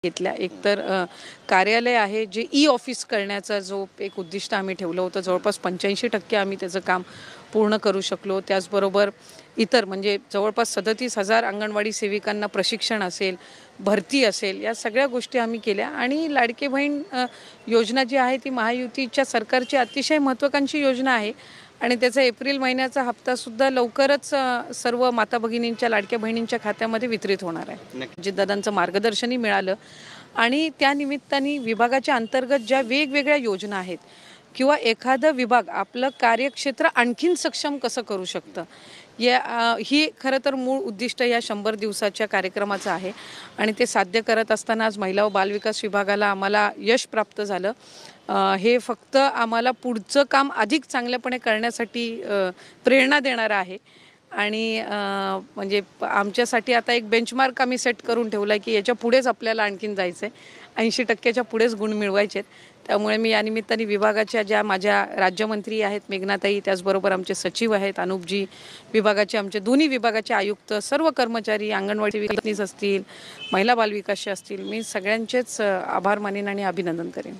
घेतल्या. एकतर कार्यालय आहे जे ई-ऑफिस करण्याचा जो एक उद्दिष्ट आम्ही ठेवलं होतं, जवळपास 85% आम्ही त्याचं काम पूर्ण करू शकलो. त्याचबरोबर इतर म्हणजे जवळपास 37,000 अंगणवाडी सेविकांना प्रशिक्षण असेल, भरती असेल, या सगळ्या गोष्टी आम्ही केल्या. आणि लाडकी बहीण योजना जी आहे ती महायुतीच्या सरकारची अतिशय महत्त्वाकांक्षी योजना आहे आणि त्याचा एप्रिल महिन्याचा हप्तासुद्धा लवकरच सर्व माता भगिनींच्या, लाडक्या बहिणींच्या खात्यामध्ये वितरित होणार आहे. अजितदादांचं मार्गदर्शनही मिळालं आणि त्या निमित्ताने विभागाच्या अंतर्गत ज्या वेगवेगळ्या योजना आहेत किंवा एखादं विभाग आपलं कार्यक्षेत्र आणखीन सक्षम कसं करू शकतं, ही खरं तर मूळ उद्दिष्ट या 100 दिवसाच्या कार्यक्रमाचं आहे. आणि ते साध्य करत असताना आज महिला व बालविकास विभागाला आम्हाला यश प्राप्त झालं. हे फक्त आम्हाला पुढचं काम अधिक चांगल्यापणे करण्यासाठी प्रेरणा देणारं आहे. आणि म्हणजे आमच्यासाठी आता एक बेंचमार्क आम्ही सेट करून ठेवला आहे की याच्या पुढेच आपल्याला आणखीन जायचं आहे. 80%च्या पुढेच गुण मिळवायचे आहेत. त्यामुळे मी या निमित्ताने विभागाच्या ज्या माझ्या राज्यमंत्री आहेत मेघनाताई, त्याचबरोबर आमचे सचिव आहेत अनुपजी, विभागाचे आमचे दोन्ही विभागाचे आयुक्त, सर्व कर्मचारी, अंगणवाडी विकास असतील, महिला बालविकासचे असतील, मी सगळ्यांचेच आभार मानेन आणि अभिनंदन करेन.